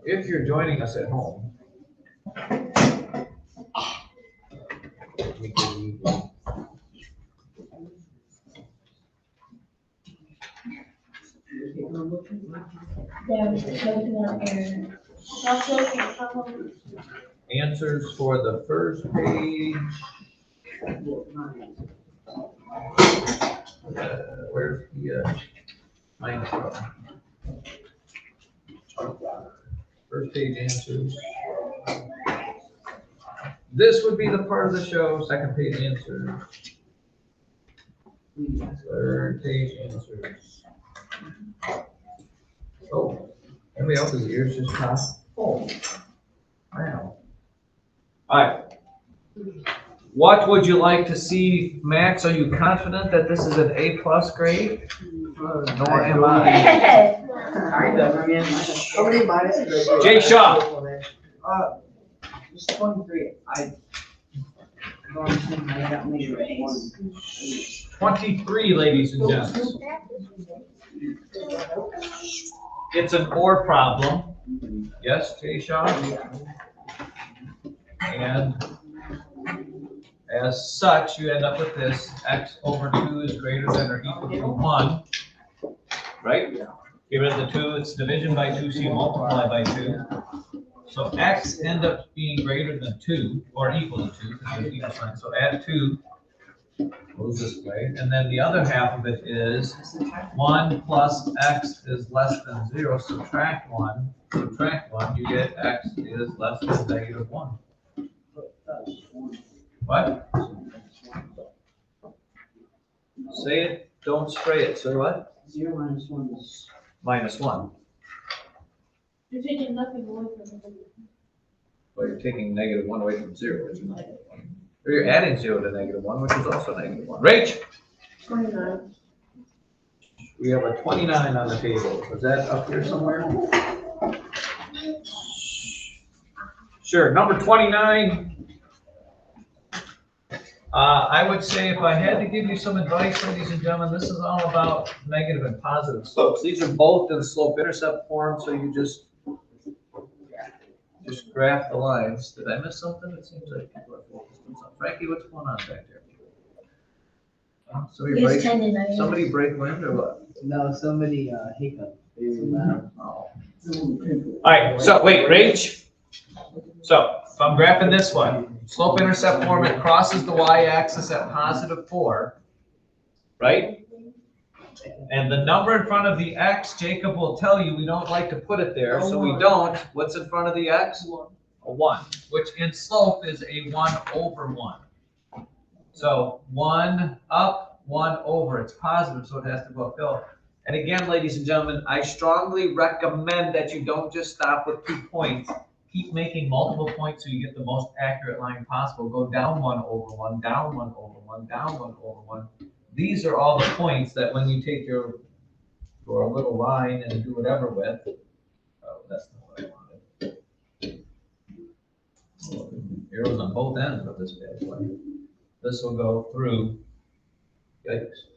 if you're joining us at home, answers for the first page. Where's the minus from? First page answers. This would be the part of the show. Second page answers. Third page answers. Oh, everybody else's ears just popped. Oh, wow. All right. What would you like to see, Max? Are you confident that this is an A+ grade? Nor am I. How many minuses? Jay Shaw. Just 23. I got me 23, ladies and gents. It's an OR problem. Yes, Jay Shaw? And as such, you end up with this: x over 2 is greater than or equal to 1. Right? Get rid of the 2, it's division by 2, so you multiply by 2. So x ends up being greater than 2, or equal to 2, because there's equal sign. So add 2 goes this way. And then the other half of it is 1 plus x is less than 0. Subtract 1, you get x is less than -1. What? Say it, don't spray it. So what? 0 minus 1 is -1. You're taking nothing away from it. Well, you're taking -1 away from 0, which is -1. Or you're adding 0 to -1, which is also -1. Rach? 29. We have a 29 on the table. Is that up here somewhere? Sure, number 29. I would say if I had to give you some advice, ladies and gentlemen, this is all about negative and positive slopes. These are both in slope-intercept form, so you just graph the lines. Did I miss something? It seems like people are focused on something. Frankie, what's going on back there? Somebody break wind or what? no, somebody hiccup. All right, so wait, Rach. So if I'm graphing this one, slope-intercept form, it crosses the y-axis at +4, right? And the number in front of the x, Jacob will tell you we don't like to put it there, so we don't. What's in front of the x? A 1, which in slope is a 1/1. So 1 up, 1 over. It's positive, so it has to go uphill. And again, ladies and gentlemen, I strongly recommend that you don't just stop with 2 points. Keep making multiple points so you get the most accurate line possible. Go down 1/1, down 1/1, down 1/1. These are all the points that when you take your little line and do whatever with, oh, that's not what I wanted. Arrows on both ends of this bad boy. This will go through, yikes.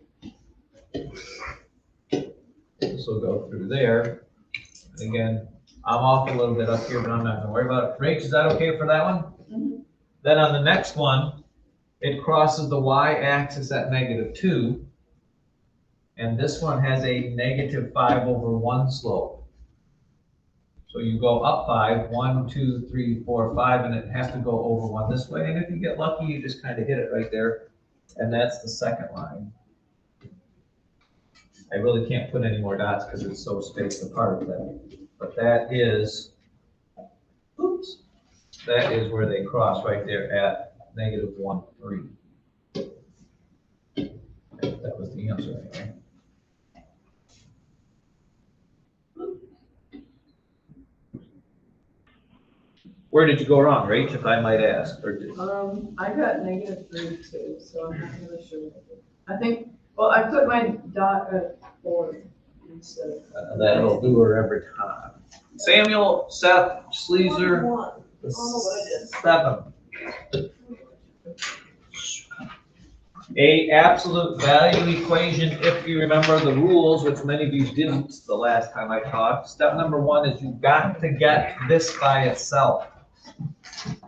This will go through there. And again, I'm off a little bit up here, but I'm not gonna worry about it. Rach, is that okay for that one? Mm-hmm. Then on the next one, it crosses the y-axis at -2. And this one has a -5/1 slope. So you go up 5, 1, 2, 3, 4, 5, and it has to go over 1 this way. And if you get lucky, you just kind of hit it right there. And that's the second line. I really can't put any more dots because it's so spaced apart. But that is, oops, that is where they cross right there at -1, 3. That was the answer anyway. Where did you go wrong, Rach, if I might ask? Or did... I got -3 too, so I'm not really sure. I think, well, I put my dot at 4 instead of. That'll do her every time. Samuel, Seth, Sleazer, 7. a absolute value equation, if you remember the rules, which many of you didn't the last time I taught. Step number one is you've got to get this by itself.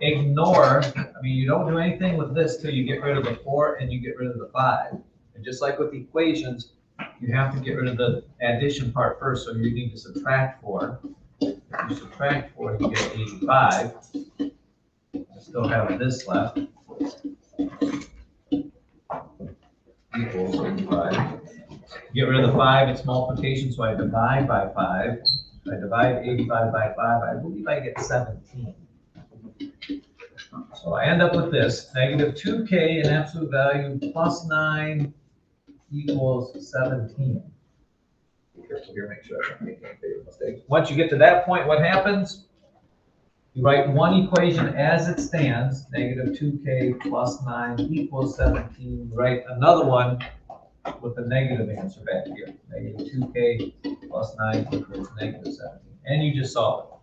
Ignore, I mean, you don't do anything with this till you get rid of the 4 and you get rid of the 5. And just like with equations, you have to get rid of the addition part first, so you need to subtract 4. If you subtract 4, you get 85. I still have this left. Equals 85. Get rid of the 5, it's multiplication, so I divide by 5. I divide 85 by 5, I believe I get 17. So I end up with this, negative 2k in absolute value plus 9 equals 17. Be careful here, make sure I don't make any big mistakes. Once you get to that point, what happens? You write one equation as it stands, negative 2k plus 9 equals 17. Write another one with the negative answer back here. Negative 2k plus 9 equals negative 17. And you just solve it.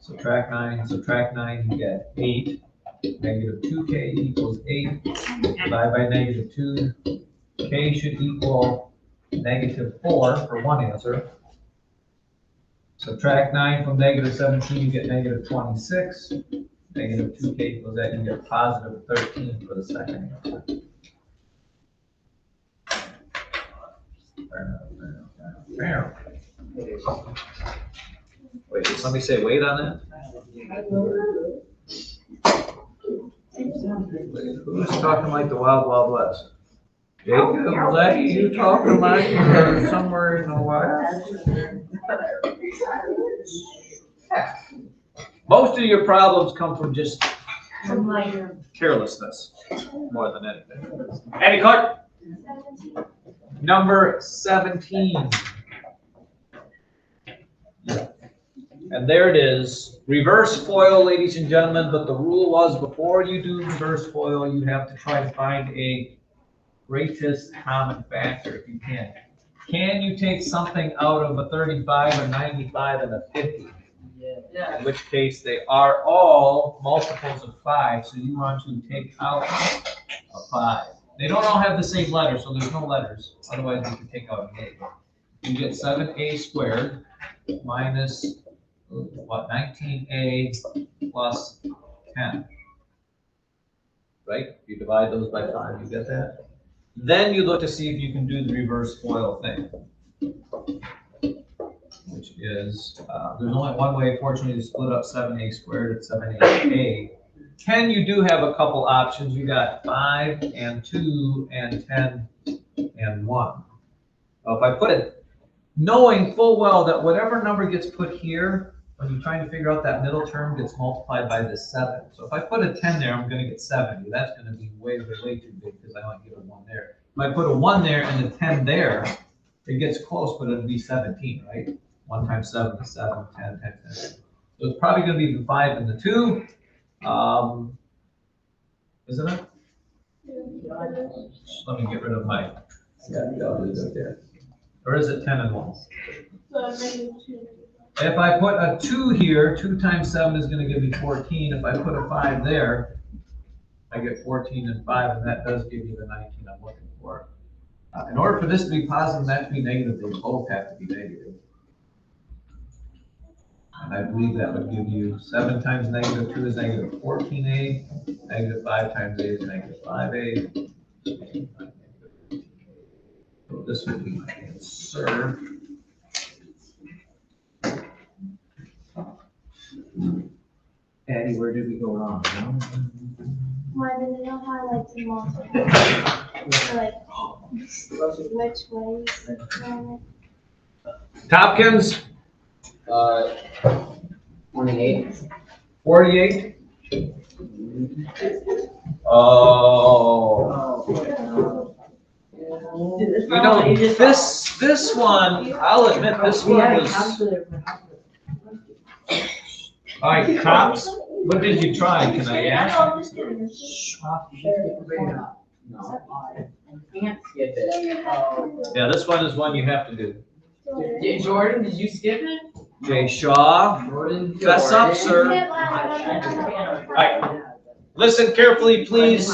Subtract 9, you get 8. Negative 2k equals 8. Divide by negative 2. K should equal negative 4 for one answer. Subtract 9 from negative 17, you get negative 26. Negative 2k equals that, you get positive 13 for the second answer. Fair. Wait, did somebody say wait on that? Who's talking like the Wild Wild West? Jacob, was that you talking like somewhere in the West? Most of your problems come from just carelessness more than anything. Andy Clark. Number 17. And there it is. Reverse FOIL, ladies and gentlemen, but the rule was before you do reverse FOIL, you have to try to find a greatest common factor if you can. Can you take something out of a 35, a 95, and a 50? Yeah. In which case they are all multiples of 5, so you want to take out a 5. They don't all have the same letter, so there's no letters. Otherwise, you can take out an A. You get 7a squared minus, what, 19a plus 10. Right? You divide those by 5, you get that? Then you look to see if you can do the reverse FOIL thing, which is, there's only one way, fortunately, to split up 7a squared at 7a. 10, you do have a couple options. You got 5 and 2 and 10 and 1. Well, if I put it, knowing full well that whatever number gets put here, when you're trying to figure out that middle term, gets multiplied by this 7. So if I put a 10 there, I'm going to get 70. That's going to be way, way too big because I only get a 1 there. If I put a 1 there and a 10 there, it gets close, but it'll be 17, right? 1 times 7 is 7, 10, 10, 10. So it's probably going to be the 5 and the 2. Isn't it? Let me get rid of my, or is it 10 and 1? If I put a 2 here, 2 times 7 is going to give me 14. If I put a 5 there, I get 14 and 5, and that does give you the 19 I'm looking for. In order for this to be positive and that to be negative, they both have to be negative. And I believe that would give you 7 times negative 2 is negative 14a. Negative 5 times a is negative 5a. So this would be my answer. Addie, where did we go wrong? Why did they not highlight to multiply? Like, which ways? Tompkins? 28. 48? Oh. You know, this one, I'll admit, this one was. All right, cops, what did you try? Can I ask? Yeah, this one is one you have to do. Jordan, did you skip it? Jay Shaw, fess up, sir. All right, listen carefully, please.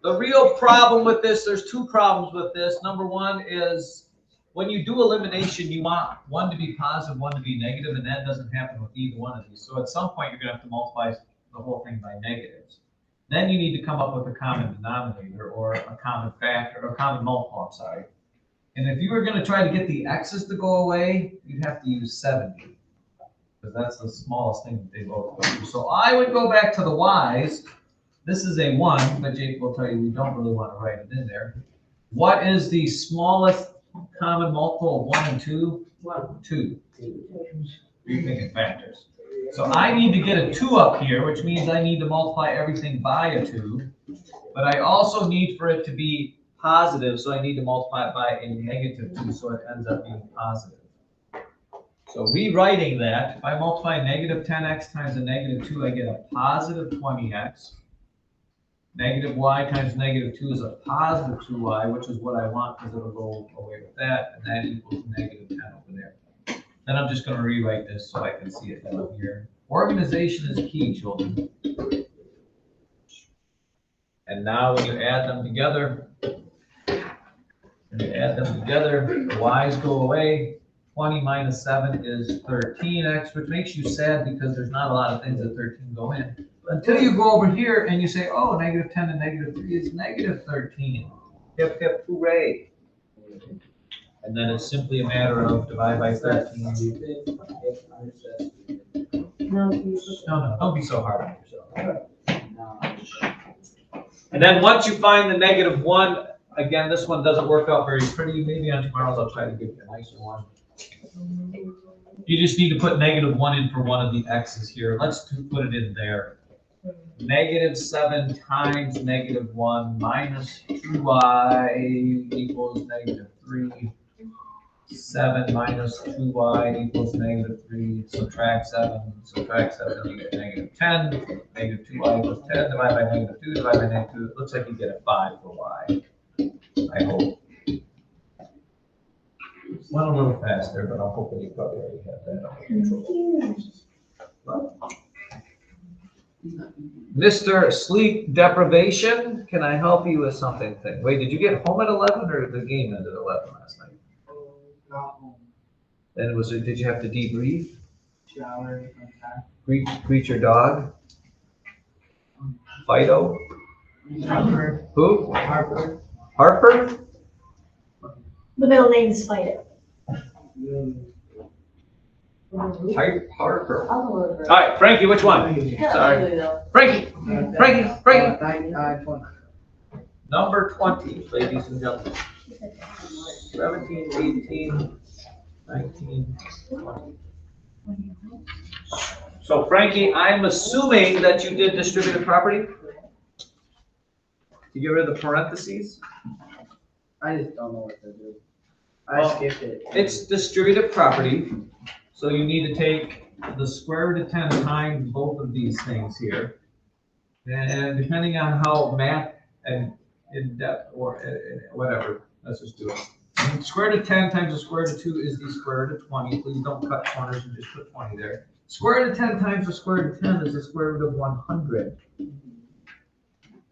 the real problem with this, there's two problems with this. Number one is when you do elimination, you want one to be positive, one to be negative, and that doesn't happen with either one of these. So at some point, you're going to have to multiply the whole thing by negatives. Then you need to come up with a common denominator or a common factor or a common multiple, I'm sorry. And if you were going to try to get the x's to go away, you'd have to use 70 because that's the smallest thing that they both go through. So I would go back to the y's. This is a 1, but Jake will tell you we don't really want to write it in there. What is the smallest common multiple of 1 and 2? 2. You're thinking factors. So I need to get a 2 up here, which means I need to multiply everything by a 2. But I also need for it to be positive, so I need to multiply it by a negative 2, so it ends up being positive. So rewriting that, if I multiply negative 10x times a negative 2, I get a positive 20x. Negative y times negative 2 is a positive 2y, which is what I want because it'll go away with that, and that equals negative 10 over there. Then I'm just going to rewrite this so I can see it down here. Organization is key, children. And now when you add them together, the y's go away. 20 minus 7 is 13x, which makes you sad because there's not a lot of things that 13 go in. Until you go over here and you say, oh, negative 10 and negative 3 is negative 13. Hip, hip, hooray. And then it's simply a matter of divide by 13. No, don't be so hard on yourself. And then once you find the negative 1, again, this one doesn't work out very pretty. Maybe on tomorrow's I'll try to give you a nicer one. You just need to put negative 1 in for one of the x's here. Let's put it in there. Negative 7 times negative 1 minus 2y equals negative 3. 7 minus 2y equals negative 3. Subtract 7. Subtract 7, you get negative 10. Negative 2y equals 10. Divide by negative 2. Divide by negative 2. It looks like you get a 5 for y. I hope. Went a little faster, but I'm hoping you probably already have that under control. Mr. Sleep Deprivation, can I help you with something? Wait, did you get home at 11 or the game ended at 11 last night? Not home. Then did you have to debrief? Shower. Greet your dog? Fido? Harper. Who? Harper. Harper? The middle name is Fido. Type Harper. I'll go over. All right, Frankie, which one? Sorry. Frankie. 20. Number 20, ladies and gentlemen. 17, 18, 19, 20. So Frankie, I'm assuming that you did distributed property? You get rid of the parentheses? I just don't know what to do. Well, skipped it. It's distributed property, so you need to take the square root of 10 times both of these things here. And depending on how math and in depth or whatever, let's just do it. Square root of 10 times the square root of 2 is the square root of 20. Please don't cut corners and just put 20 there. Square root of 10 times the square root of 10 is the square root of 100.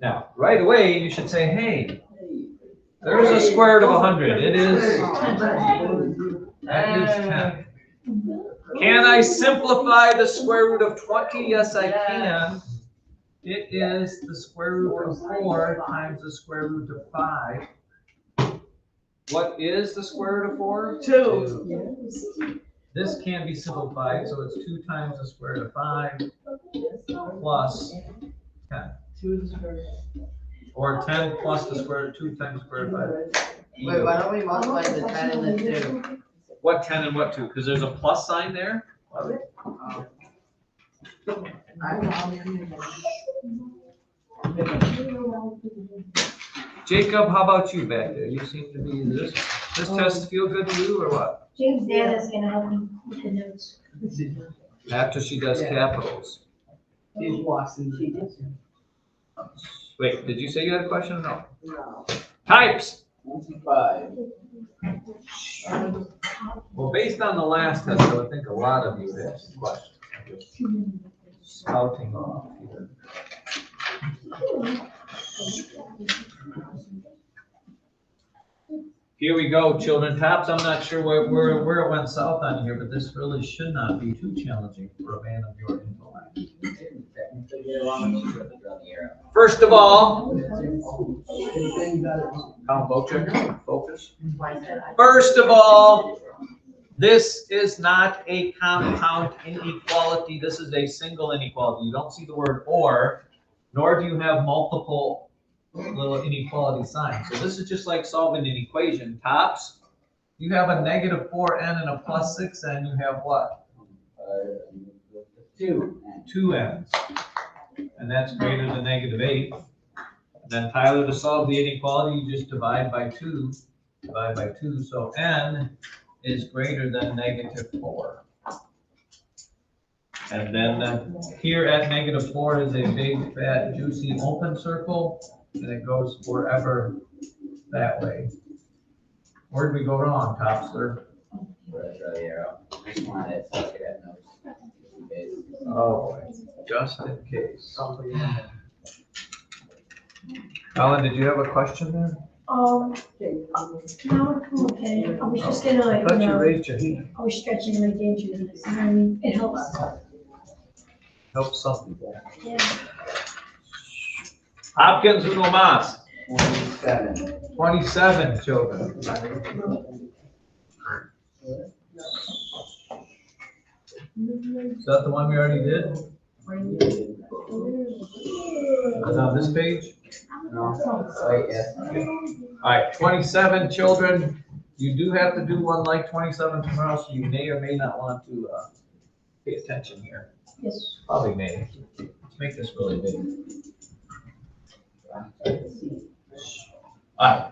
Now, right away, you should say, hey, there's a square root of 100. It is, that is 10. Can I simplify the square root of 20? Yes, I can. It is the square root of 4 times the square root of 5. What is the square root of 4? 2. This can be simplified, so it's 2 times the square root of 5 plus 10. Or 10 plus the square root of 2 times the square root of 5. Wait, why don't we multiply the 10 and the 2? What 10 and what 2? Because there's a plus sign there? Jacob, how about you back there? You seem to be this test feel good to you or what? James Dana's gonna help me with the notes. After she does capitals. She's watching. Wait, did you say you had a question or no? No. Types. 25. Well, based on the last test, I would think a lot of you had some questions. I'm just spouting off here. Here we go, children. Tops, I'm not sure where it went south on here, but this really should not be too challenging for a man of your intellect. First of all, focus. First of all, this is not a compound inequality. This is a single inequality. You don't see the word or, nor do you have multiple little inequality signs. So this is just like solving an equation. Tops, you have a negative 4n and a plus 6n. You have what? 2n's. And that's greater than negative 8. And then Tyler, to solve the inequality, you just divide by 2. Divide by 2. So n is greater than negative 4. And then here at negative 4 is a big, fat, juicy open circle. And it goes forever that way. Where did we go wrong, Topster? Oh, just in case. Colin, did you have a question there? No, I'm okay. I was just gonna I thought you raised your hand. I was stretching my dangerous. You know what I mean? It helps. Help some people. Yeah. Hopkins, uno más. 27. 27 children. Is that the one we already did? Is on this page? All right, 27 children. You do have to do one like 27 tomorrow, so you may or may not want to pay attention here. Yes. Probably may. Let's make this really big. All right.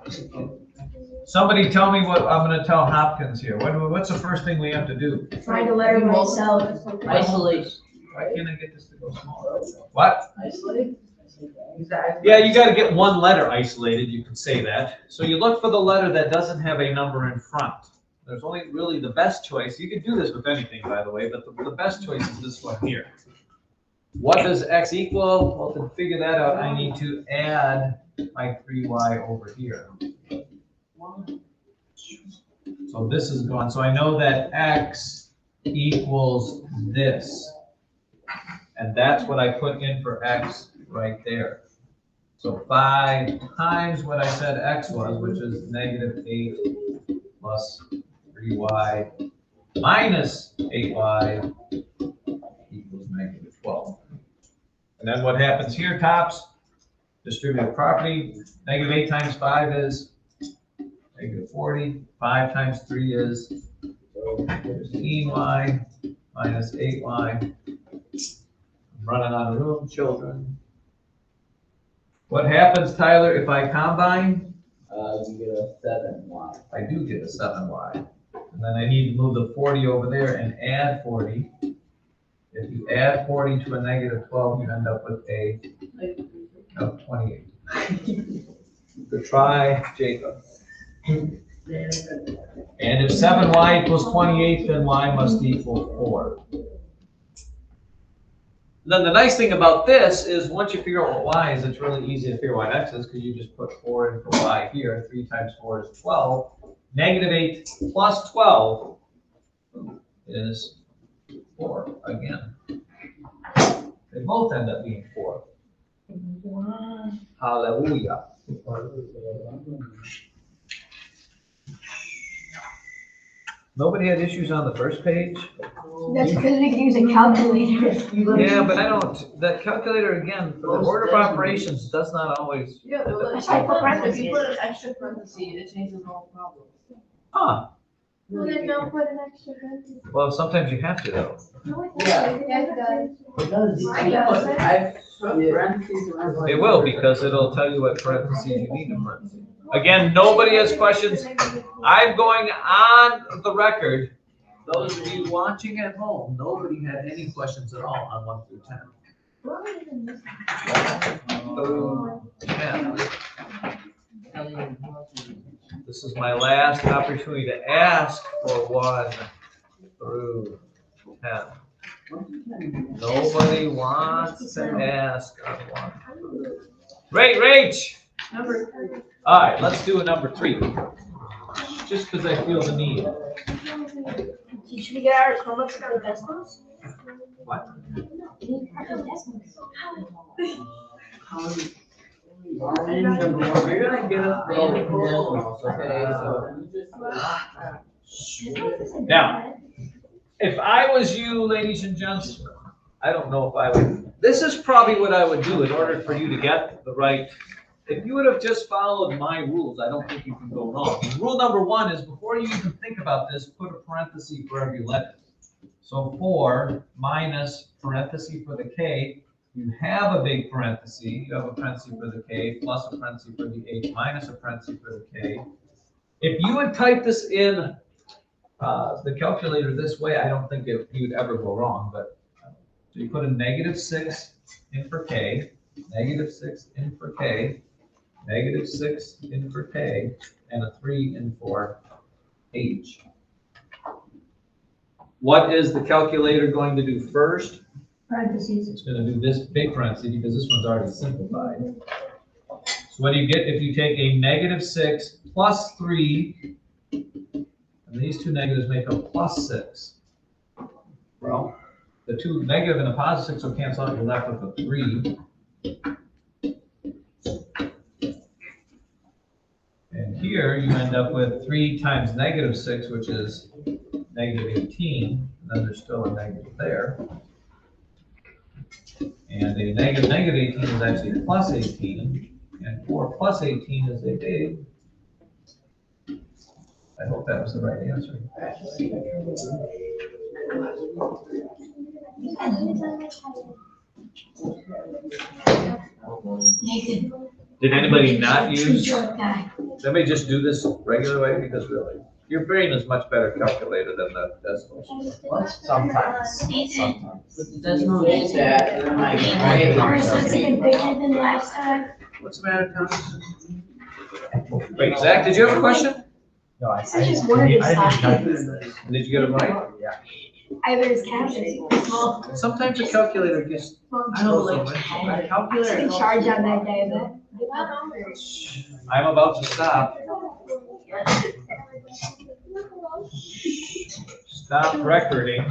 Somebody tell me what I'm going to tell Hopkins here. What's the first thing we have to do? Find a letter by itself. Isolate. Why can't I get this to go smaller? What? Isolate? Yeah, you got to get one letter isolated. You can say that. So you look for the letter that doesn't have a number in front. There's only really the best choice. You can do this with anything, by the way, but the best choice is this one here. What does x equal? Well, to figure that out, I need to add my 3y over here. So this is gone. So I know that x equals this. And that's what I put in for x right there. So 5 times what I said x was, which is negative 8 plus 3y minus 8y equals negative 12. And then what happens here, Tops? Distributive property. Negative 8 times 5 is negative 40. 5 times 3 is 15y minus 8y. I'm running out of room, children. What happens, Tyler, if I combine? You get a 7y. I do get a 7y. And then I need to move the 40 over there and add 40. If you add 40 to a negative 12, you end up with a 28. Good try, Jacob. And if 7y equals 28, then y must equal 4. Then the nice thing about this is once you figure out what y is, it's really easy to figure out what x is because you just put 4 in for y here. 3 times 4 is 12. Negative 8 plus 12 is 4 again. They both end up being 4. Wow. Hallelujah. Nobody had issues on the first page? That's because we can use a calculator. Yeah, but I don't, that calculator again, for the order of operations does not always. Yeah, but That's why I put if you parentheses. put an extra parenthesis, it changes the whole problem. Huh. Well, then don't put an extra parenthesis. Well, sometimes you have to though. Yeah. It does. I put parentheses around. It will because it'll tell you what parentheses you need in parentheses. Again, nobody has questions. I'm going on the record. Those of you watching at home, nobody had any questions at all on 1 through 10. 10. This is my last opportunity to ask for 1 through 10. Nobody wants to ask on 1 through. Rach! Number 3. All right, let's do a number 3. just because I feel the need. Should we get our homework for the decimals? What? You're gonna get us the decimals, okay, so. Now, if I was you, ladies and gents, I don't know if I would, this is probably what I would do in order for you to get the right. If you would have just followed my rules, I don't think you can go wrong. Rule number one is before you even think about this, put a parenthesis for every letter. So 4 minus parenthesis for the K, you have a big parenthesis, you have a parenthesis for the K, plus a parenthesis for the H, minus a parenthesis for the K. If you would type this in the calculator this way, I don't think you'd ever go wrong, but so you put a -6 in for K, -6 in for K, -6 in for K, and a 3 in for H. What is the calculator going to do first? Parentheses. It's going to do this big parenthesis because this one's already simplified. So what do you get if you take a -6 plus 3, and these two negatives make a +6? Well, the two negative and a +6 will cancel out, you're left with a 3. And here you end up with 3 times -6, which is -18, and then there's still a negative there. And a -18 is actually +18, and 4 + 18 is a big. I hope that was the right answer. Nathan. Did anybody not use, Short guy. let me just do this regular way, because really, your brain is much better calculated than the decimals. Sometimes. Nathan. The decimal is that, and I Ours looks even bigger than last time. What's the matter, Tony? Wait, Zach, did you have a question? No, I just wanted to stop. Did you get it right? I was counting. Well, Sometimes a calculator gets, I don't like, so much. a I was calculator. in charge on that day, but. I'm about to stop. Stop recording.